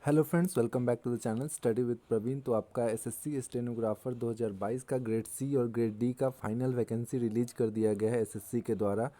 Hello friends, welcome back to the channel study with Praveen. तो आपका SSC stenographer 2022 का grade C और grade D का फाइनल वैकेंसी रिलीज कर दिया गया है एसएससी के द्वारा।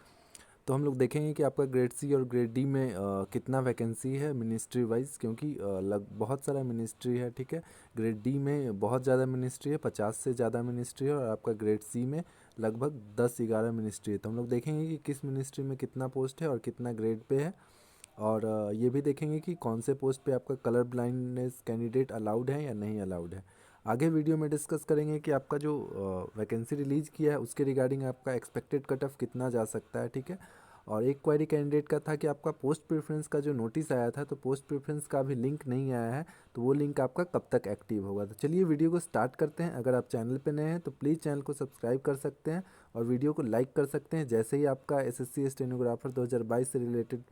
तो हम लोग देखेंगे कि आपका ग्रेड सी और ग्रेड डी में कितना वैकेंसी है मिनिस्ट्री वाइज, क्योंकि बहुत सारा मिनिस्ट्री है। ठीक है, ग्रेड डी में बहुत ज़्यादा मिनिस्ट्री है, 50 से ज़्यादा मिनिस्ट्री है, और आपका ग्रेड सी में लगभग 10-11 मिनिस्ट्री है। तो हम लोग देखेंगे कि किस मिनिस्ट्री में कितना पोस्ट है और कितना ग्रेड पे है, और ये भी देखेंगे कि कौन से पोस्ट पे आपका कलर ब्लाइंडनेस कैंडिडेट अलाउड है या नहीं अलाउड है। आगे वीडियो में डिस्कस करेंगे कि आपका जो वैकेंसी रिलीज़ किया है उसके रिगार्डिंग आपका एक्सपेक्टेड कट ऑफ कितना जा सकता है। ठीक है, और एक क्वेरी कैंडिडेट का था कि आपका पोस्ट प्रेफरेंस का जो नोटिस आया था, तो पोस्ट प्रेफरेंस का अभी लिंक नहीं आया है, तो वो लिंक आपका कब तक एक्टिव होगा। तो चलिए वीडियो को स्टार्ट करते हैं। अगर आप चैनल पे नए हैं तो प्लीज़ चैनल को सब्सक्राइब कर सकते हैं और वीडियो को लाइक कर सकते हैं। जैसे ही आपका एसएससी स्टेनोग्राफर 2022 से रिलेटेड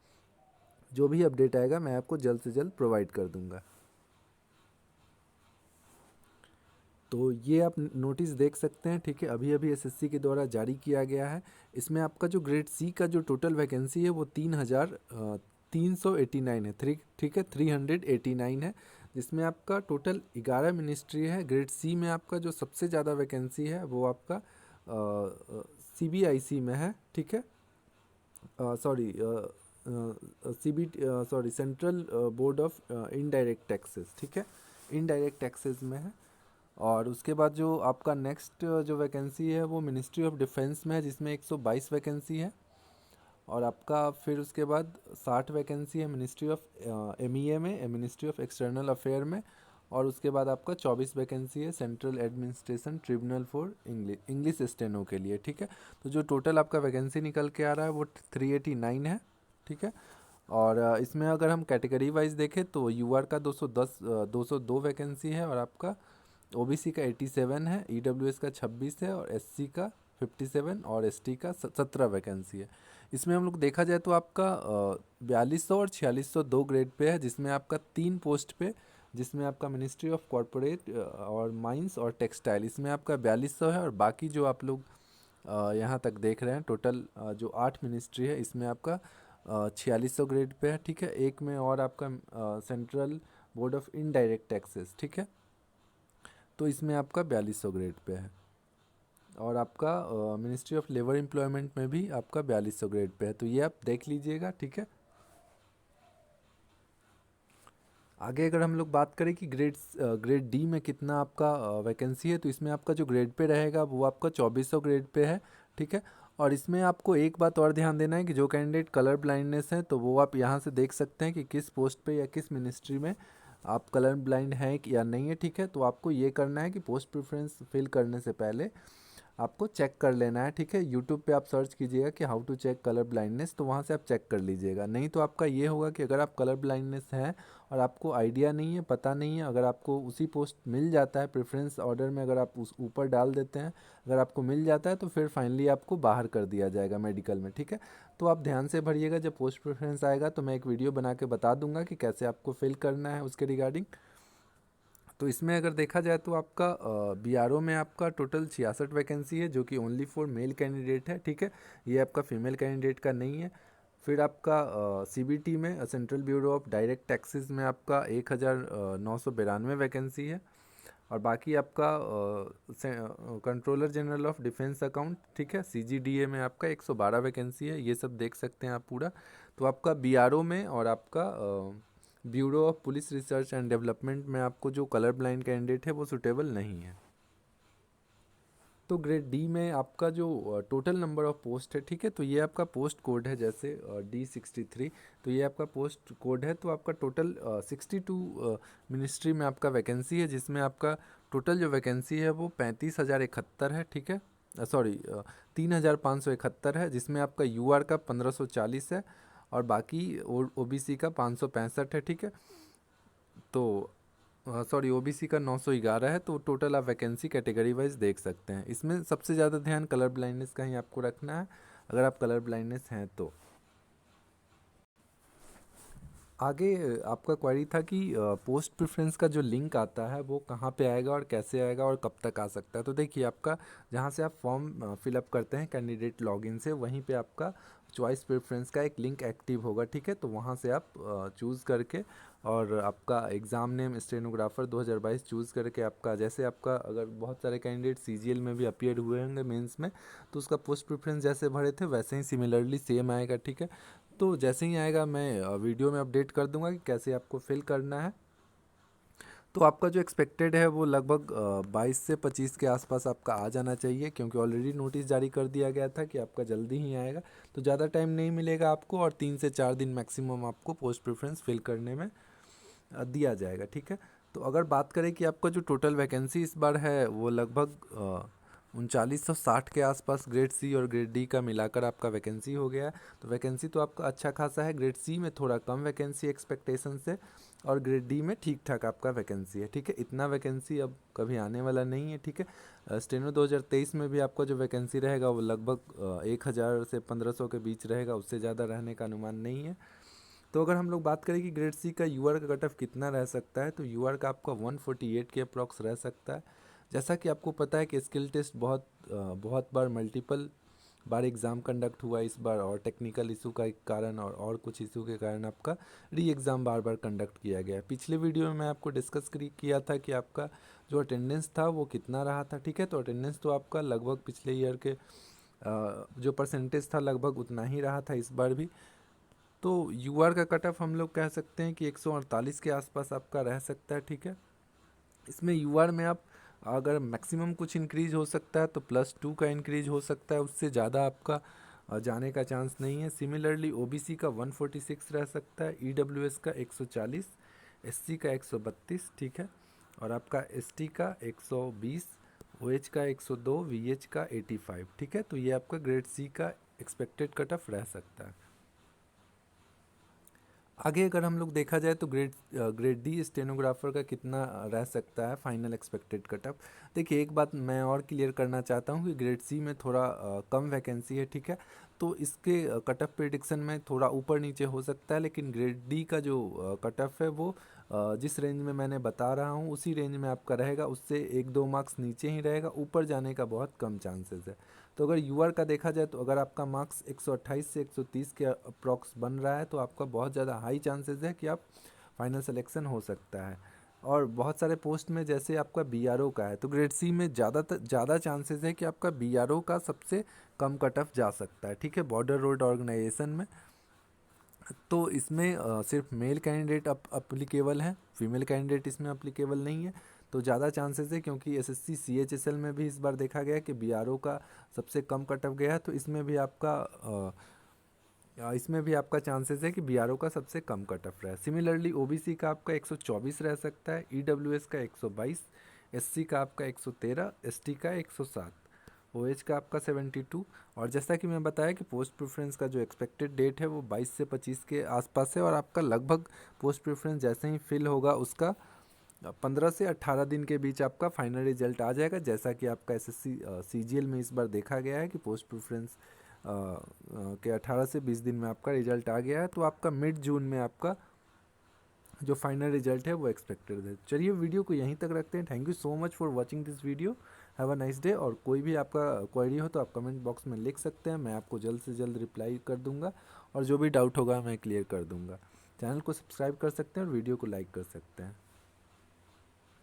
जो भी अपडेट आएगा मैं आपको जल्द से जल्द प्रोवाइड कर दूंगा। तो ये आप नोटिस देख सकते हैं। ठीक है, अभी अभी एसएससी के द्वारा जारी किया गया है। इसमें आपका जो ग्रेड सी का जो टोटल वैकेंसी है वो 3,389 है। ठीक है, 389 है, जिसमें आपका टोटल 11 मिनिस्ट्री है। ग्रेड सी में आपका जो सबसे ज़्यादा वैकेंसी है वो आपका सीबीआईसी में है। ठीक है, sorry CB sorry central board of indirect taxes. ठीक है, इनडायरेक्ट टैक्सेस में है। और उसके बाद जो आपका नेक्स्ट जो वैकेंसी है वो मिनिस्ट्री ऑफ डिफेंस में है, जिसमें 122 वैकेंसी है। और आपका फिर उसके बाद 60 वैकेंसी है मिनिस्ट्री ऑफ एमईए में, मिनिस्ट्री ऑफ एक्सटर्नल अफेयर में। और उसके बाद आपका 24 वैकेंसी है central administration tribunal for English steno के लिए। ठीक है, तो जो टोटल आपका वैकेंसी निकल के आ रहा है वो 389 है। ठीक है, और इसमें अगर हम कैटेगरी वाइज देखें तो यूआर का 202 वैकेंसी है, और आपका ओबीसी का 87 है, ईडब्ल्यूएस का 26 है, और एससी का 57, और एसटी का 17 वैकेंसी है। इसमें हम लोग देखा जाए तो आपका 4200 और 4602 ग्रेड पे है, जिसमें आपका 3 पोस्ट पे, जिसमें आपका मिनिस्ट्री ऑफ कॉरपोरेट और माइंस और टेक्सटाइल, इसमें आपका 4200 है। और बाकी जो आप लोग यहाँ तक देख रहे हैं टोटल जो 8 मिनिस्ट्री है, इसमें आपका 4600 ग्रेड पे है। ठीक है, एक में और आपका central board of indirect taxes. ठीक है, तो इसमें आपका 4200 ग्रेड पे है। और आपका मिनिस्ट्री ऑफ लेबर एम्प्लॉयमेंट में भी आपका 4200 ग्रेड पे है। तो ये आप देख लीजिएगा। ठीक है, आगे अगर हम लोग बात करें कि ग्रेड डी में कितना आपका वैकेंसी है, तो इसमें आपका जो ग्रेड पे रहेगा वो आपका 2400 ग्रेड पे है। ठीक है, और इसमें आपको एक बात और ध्यान देना है कि जो कैंडिडेट कलर ब्लाइंडनेस है तो वो आप यहाँ से देख सकते हैं कि किस पोस्ट पे या किस मिनिस्ट्री में आप कलर ब्लाइंड हैं या नहीं है। ठीक है, तो आपको ये करना है कि पोस्ट प्रेफरेंस फिल करने से पहले आपको चेक कर लेना है। ठीक है, यूट्यूब पे आप सर्च कीजिएगा कि how to check colour blindness, तो वहाँ से आप चेक कर लीजिएगा। नहीं तो आपका ये होगा कि अगर आप कलर ब्लाइंडनेस है और आपको आइडिया नहीं है, पता नहीं है, अगर आपको उसी पोस्ट मिल जाता है प्रेफरेंस ऑर्डर में, अगर आप उस ऊपर डाल देते हैं, अगर आपको मिल जाता है तो फिर फाइनली आपको बाहर कर दिया जाएगा मेडिकल में। ठीक है, तो आप ध्यान से भरिएगा। जब पोस्ट प्रेफरेंस आएगा तो मैं एक वीडियो बना के बता दूंगा कि कैसे आपको फिल करना है उसके रिगार्डिंग। तो इसमें अगर देखा जाए तो आपका बीआरओ में आपका टोटल 66 वैकेंसी है, जो कि ओनली फॉर मेल कैंडिडेट है। ठीक है, ये आपका फीमेल कैंडिडेट का नहीं है। फिर आपका सीबीटी में central bureau of direct taxes में आपका 1992 वैकेंसी है। और बाकी आपका controller general of defence account, ठीक है, सीजीडीए में आपका 112 वैकेंसी है। ये सब देख सकते हैं आप पूरा। तो आपका बीआरओ में और आपका bureau of police research and development में आपको जो कलर ब्लाइंड कैंडिडेट है वो सुटेबल नहीं है। तो ग्रेड डी में आपका जो टोटल नंबर ऑफ पोस्ट है, ठीक है, तो ये आपका पोस्ट कोड है, जैसे D63, तो ये आपका पोस्ट कोड है। तो आपका टोटल 62 मिनिस्ट्री में आपका वैकेंसी है, जिसमें आपका टोटल जो वैकेंसी है वो 35,071 है। ठीक है, सॉरी 3,571 है, जिसमें आपका यूआर का 1540 है, और बाकी ओबीसी का 565 है। ठीक है, तो सॉरी ओबीसी का 911 है। तो टोटल आप वैकेंसी कैटेगरी वाइज देख सकते हैं। इसमें सबसे ज़्यादा ध्यान कलर ब्लाइंडनेस का ही आपको रखना है, अगर आप कलर ब्लाइंडनेस हैं तो। आगे आपका क्वेरी था कि पोस्ट प्रेफरेंस का जो लिंक आता है वो कहाँ पे आएगा और कैसे आएगा और कब तक आ सकता है। तो देखिए, आपका जहाँ से आप फॉर्म फिलअप करते हैं कैंडिडेट लॉगिन से, वहीं पे आपका चॉइस प्रेफरेंस का एक लिंक एक्टिव होगा, ठीक है। तो वहाँ से आप चूज़ करके और आपका एग्ज़ाम नेम स्टेनोग्राफर 2022 चूज़ करके, आपका जैसे आपका अगर बहुत सारे कैंडिडेट सीजीएल में भी अपीयर हुए होंगे मेंस में, तो उसका पोस्ट प्रेफरेंस जैसे भरे थे वैसे ही सिमिलरली सेम आएगा, ठीक है। तो जैसे ही आएगा मैं वीडियो में अपडेट कर दूंगा कि कैसे आपको फिल करना है। तो आपका जो एक्सपेक्टेड है वो लगभग 22 से 25 के आसपास आपका आ जाना चाहिए, क्योंकि ऑलरेडी नोटिस जारी कर दिया गया था कि आपका जल्दी ही आएगा। तो ज़्यादा टाइम नहीं मिलेगा आपको, और 3 से 4 दिन मैक्सिमम आपको पोस्ट प्रेफरेंस फिल करने में दिया जाएगा, ठीक है। तो अगर बात करें कि आपका जो टोटल वैकेंसी इस बार है वो लगभग 3960 के आसपास ग्रेड सी और ग्रेड डी का मिलाकर आपका वैकेंसी हो गया है। तो वैकेंसी तो आपका अच्छा खासा है, ग्रेड सी में थोड़ा कम वैकेंसी एक्सपेक्टेशन से, और ग्रेड डी में ठीक ठाक आपका वैकेंसी है, ठीक है। इतना वैकेंसी अब कभी आने वाला नहीं है, ठीक है। स्टेनो 2023 में भी आपका जो वैकेंसी रहेगा वो लगभग 1000 से 1500 के बीच रहेगा, उससे ज़्यादा रहने का अनुमान नहीं है। तो अगर हम लोग बात करें कि ग्रेड सी का यूआर का कट ऑफ कितना रह सकता है, तो यूआर का आपका 148 के अप्रॉक्स रह सकता है। जैसा कि आपको पता है कि स्किल टेस्ट बहुत बार मल्टीपल बार एग्ज़ाम कंडक्ट हुआ इस बार, और टेक्निकल इशू का कारण और कुछ इशू के कारण आपका री एग्ज़ाम बार बार कंडक्ट किया गया है। पिछले वीडियो में मैं आपको डिस्कस किया था कि आपका जो अटेंडेंस था वो कितना रहा था, ठीक है। तो अटेंडेंस तो आपका लगभग पिछले ईयर के जो परसेंटेज था लगभग उतना ही रहा था इस बार भी। तो यूआर का कट ऑफ हम लोग कह सकते हैं कि 148 के आसपास आपका रह सकता है, ठीक है। इसमें यूआर में आप अगर मैक्सिमम कुछ इंक्रीज हो सकता है तो +2 का इंक्रीज हो सकता है, उससे ज़्यादा आपका जाने का चांस नहीं है। सिमिलरली ओबीसी का 146 रह सकता है, ईडब्ल्यूएस का 140, एससी का 132, ठीक है, और आपका एसटी का 120, ओएच का 102, वीएच का 85, ठीक है। तो ये आपका ग्रेड सी का एक्सपेक्टेड कट ऑफ रह सकता है। आगे अगर हम लोग देखा जाए तो ग्रेड डी स्टेनोग्राफर का कितना रह सकता है फाइनल एक्सपेक्टेड कटअप। देखिए, एक बात मैं और क्लियर करना चाहता हूँ कि ग्रेड सी में थोड़ा कम वैकेंसी है, ठीक है। तो इसके कटअप प्रिडिक्शन में थोड़ा ऊपर नीचे हो सकता है, लेकिन ग्रेड डी का जो कटअप है वो जिस रेंज में मैंने बता रहा हूँ उसी रेंज में आपका रहेगा, उससे 1-2 मार्क्स नीचे ही रहेगा, ऊपर जाने का बहुत कम चांसेस है। तो अगर यूआर का देखा जाए तो अगर आपका मार्क्स 128 से 130 के अप्रॉक्स बन रहा है तो आपका बहुत ज़्यादा हाई चांसेस है कि आप फाइनल सिलेक्शन हो सकता है। और बहुत सारे पोस्ट में जैसे आपका बीआरओ का है, तो ग्रेड सी में ज़्यादा चांसेस है कि आपका बीआरओ का सबसे कम कट ऑफ जा सकता है, ठीक है, बॉर्डर रोड ऑर्गेनाइजेशन में। तो इसमें सिर्फ मेल कैंडिडेट अप्लीकेबल है, फीमेल कैंडिडेट इसमें अप्लीकेबल नहीं है। तो ज़्यादा चांसेस है, क्योंकि एसएससी सीएचएसएल में भी इस बार देखा गया कि बीआरओ का सबसे कम कट ऑफ गया है, तो इसमें भी आपका चांसेस है कि बीआरओ का सबसे कम कट ऑफ रहा है। सिमिलरली ओबीसी का आपका 124 रह सकता है, ईडब्ल्यूएस का 122, एससी का आपका 113, एसटी का 107, ओएच का आपका 72। और जैसा कि मैं बताया कि पोस्ट प्रेफरेंस का जो एक्सपेक्टेड डेट है वो 22 से 25 के आसपास है, और आपका लगभग पोस्ट प्रेफरेंस जैसे ही फिल होगा उसका 15 से 18 दिन के बीच आपका फाइनल रिजल्ट आ जाएगा। जैसा कि आपका एसएससी सीजीएल में इस बार देखा गया है कि पोस्ट प्रेफरेंस के 18 से 20 दिन में आपका रिजल्ट आ गया है, तो आपका मिड जून में आपका जो फाइनल रिजल्ट है वो एक्सपेक्टेड है। चलिए, वीडियो को यहीं तक रखते हैं। Thank you so much for watching this video. Have a nice day. और कोई भी आपका क्वेरी हो तो आप कमेंट बॉक्स में लिख सकते हैं, मैं आपको जल्द से जल्द रिप्लाई कर दूंगा, और जो भी डाउट होगा मैं क्लियर कर दूंगा। चैनल को सब्सक्राइब कर सकते हैं और वीडियो को लाइक कर सकते हैं।